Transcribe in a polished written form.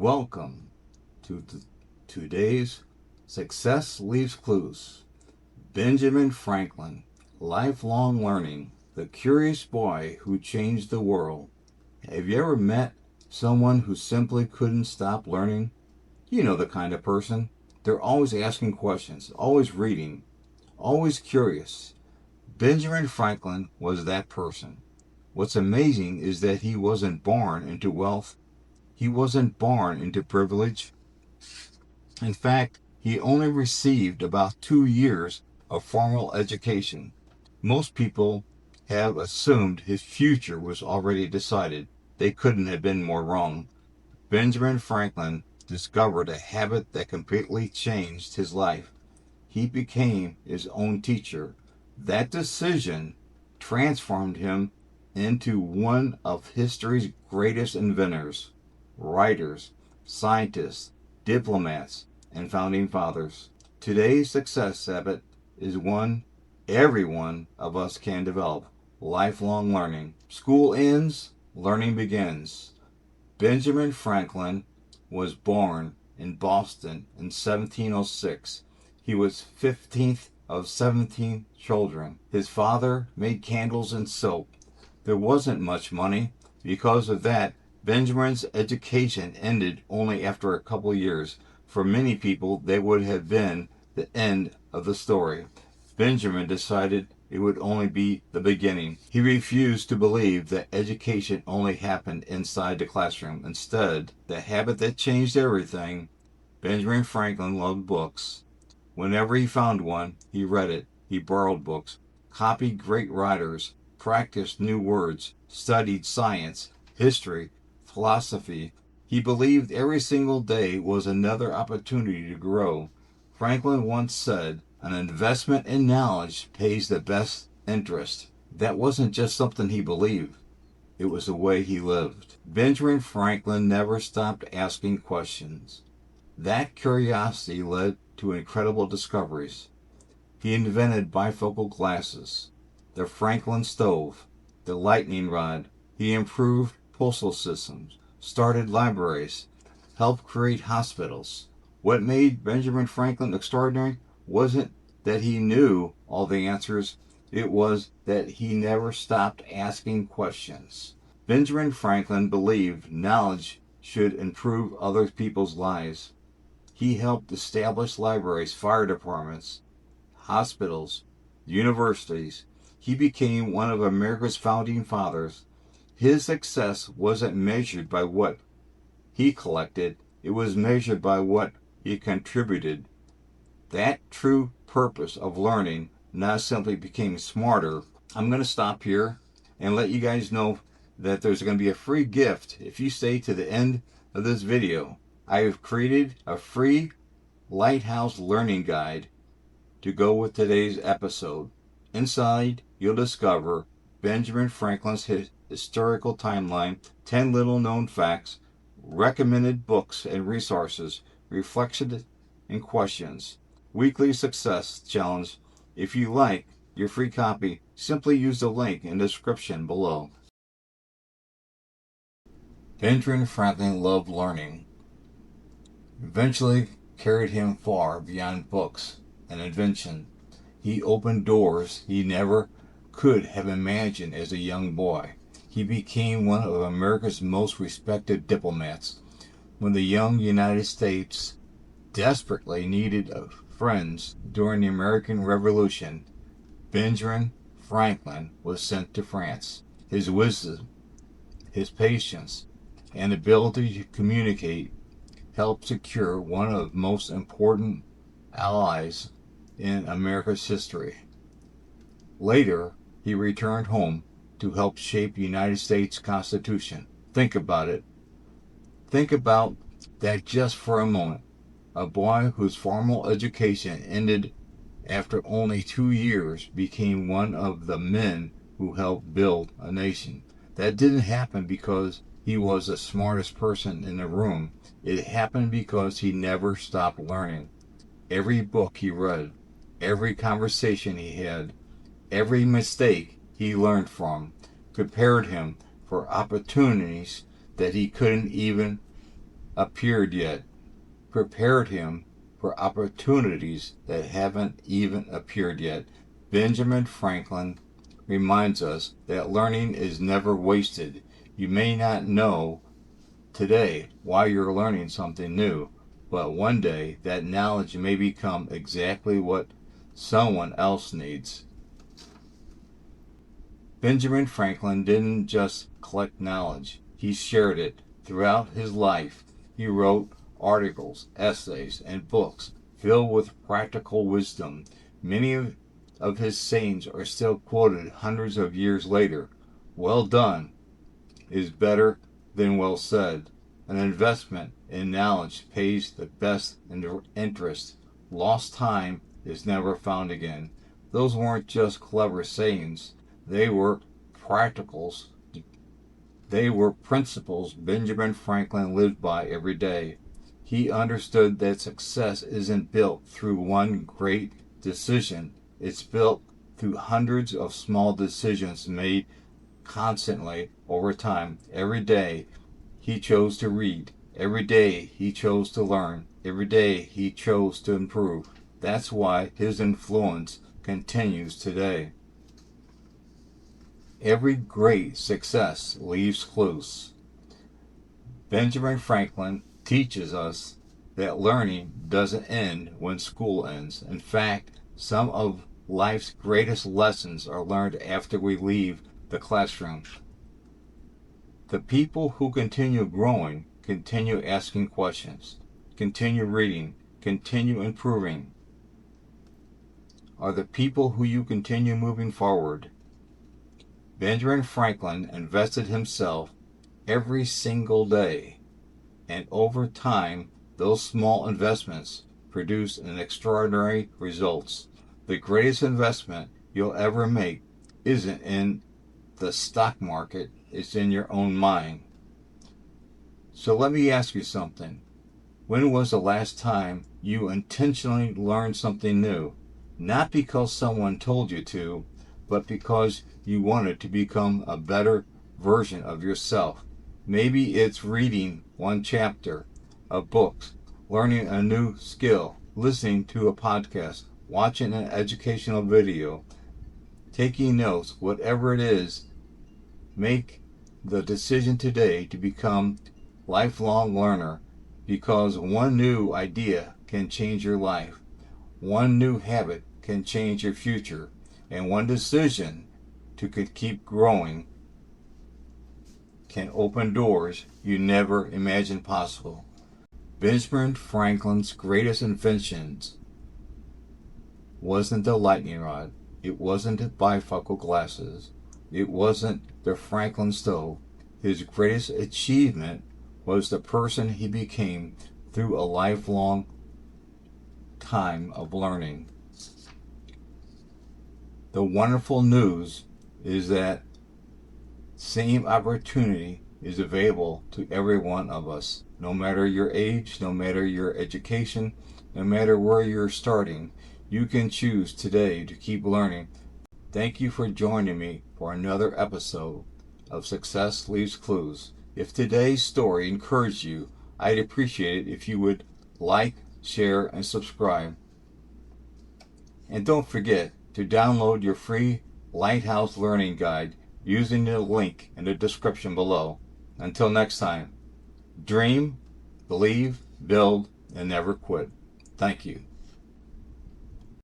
Welcome to today's Success Leaves Clues. Benjamin Franklin, lifelong learning, the curious boy who changed the world. Have you ever met someone who simply couldn't stop learning? You know the kind of person. They're always asking questions, always reading, always curious. Benjamin Franklin was that person. What's amazing is that he wasn't born into wealth. He wasn't born into privilege. In fact, he only received about 2 years of formal education. Most people have assumed his future was already decided. They couldn't have been more wrong. Benjamin Franklin discovered a habit that completely changed his life. He became his own teacher. That decision transformed him into one of history's greatest inventors, writers, scientists, diplomats, and founding fathers. Today's success habit is one every one of us can develop: lifelong learning. School ends, learning begins. Benjamin Franklin was born in Boston in 1706. He was 15th of 17 children. His father made candles and soap. There wasn't much money. Because of that, Benjamin's education ended only after a couple years. For many people, that would have been the end of the story. Benjamin decided it would only be the beginning. He refused to believe that education only happened inside the classroom. Instead, the habit that changed everything, Benjamin Franklin loved books. Whenever he found one, he read it. He borrowed books, copied great writers, practiced new words, studied science, history, philosophy. He believed every single day was another opportunity to grow. Franklin once said, "An investment in knowledge pays the best interest." That wasn't just something he believed. It was the way he lived. Benjamin Franklin never stopped asking questions. That curiosity led to incredible discoveries. He invented bifocal glasses, the Franklin stove, the lightning rod. He improved postal systems, started libraries, helped create hospitals. What made Benjamin Franklin extraordinary wasn't that he knew all the answers, it was that he never stopped asking questions. Benjamin Franklin believed knowledge should improve other people's lives. He helped establish libraries, fire departments, hospitals, universities. He became one of America's founding fathers. His success wasn't measured by what he collected, it was measured by what he contributed. That true purpose of learning not simply became smarter. I'm going to stop here and let you guys know that there's going to be a free gift if you stay to the end of this video. I have created a free Lighthouse learning guide to go with today's episode. Inside, you'll discover Benjamin Franklin's historical timeline, 10 little known facts, recommended books and resources, reflections and questions, weekly success challenge. If you like your free copy, simply use the link in the description below. Benjamin Franklin loved learning. Eventually carried him far beyond books and invention. He opened doors he never could have imagined as a young boy. He became one of America's most respected diplomats. When the young United States desperately needed friends during the American Revolution, Benjamin Franklin was sent to France. His wisdom, his patience, and ability to communicate helped secure one of the most important allies in America's history. Later, he returned home to help shape the United States Constitution. Think about it. Think about that just for a moment. A boy whose formal education ended after only 2 years became one of the men who helped build a nation. That didn't happen because he was the smartest person in the room. It happened because he never stopped learning. Every book he read, every conversation he had, every mistake he learned from prepared him for opportunities that he couldn't even appeared yet, prepared him for opportunities that haven't even appeared yet. Benjamin Franklin reminds us that learning is never wasted. You may not know today why you're learning something new, but one day that knowledge may become exactly what someone else needs. Benjamin Franklin didn't just collect knowledge, he shared it. Throughout his life, he wrote articles, essays, and books filled with practical wisdom. Many of his sayings are still quoted hundreds of years later. Well done is better than well said. An investment in knowledge pays the best interest. Lost time is never found again. Those weren't just clever sayings, they were practicals. They were principles Benjamin Franklin lived by every day. He understood that success isn't built through one great decision, it's built through hundreds of small decisions made constantly over time. Every day he chose to read. Every day he chose to learn. Every day he chose to improve. That's why his influence continues today. Every great success leaves clues. Benjamin Franklin teaches us that learning doesn't end when school ends. In fact, some of life's greatest lessons are learned after we leave the classroom. The people who continue growing continue asking questions, continue reading, continue improving, are the people who you continue moving forward. Benjamin Franklin invested himself every single day, and over time, those small investments produce an extraordinary results. The greatest investment you'll ever make isn't in the stock market, it's in your own mind. So let me ask you something. When was the last time you intentionally learned something new? Not because someone told you to, but because you wanted to become a better version of yourself. Maybe it's reading one chapter of books, learning a new skill, listening to a podcast, watching an educational video, taking notes, whatever it is. Make the decision today to become a lifelong learner, because one new idea can change your life. One new habit can change your future. And one decision to keep growing can open doors you never imagined possible. Benjamin Franklin's greatest inventions wasn't the lightning rod. It wasn't bifocal glasses. It wasn't the Franklin stove. His greatest achievement was the person he became through a lifelong time of learning. The wonderful news is that same opportunity is available to every one of us. No matter your age, no matter your education, no matter where you're starting, you can choose today to keep learning. Thank you for joining me for another episode of Success Leaves Clues. If today's story encouraged you, I'd appreciate it if you would like, share, and subscribe. And don't forget to download your free Lighthouse Learning Guide using the link in the description below. Until next time, dream, believe, build, and never quit. Thank you.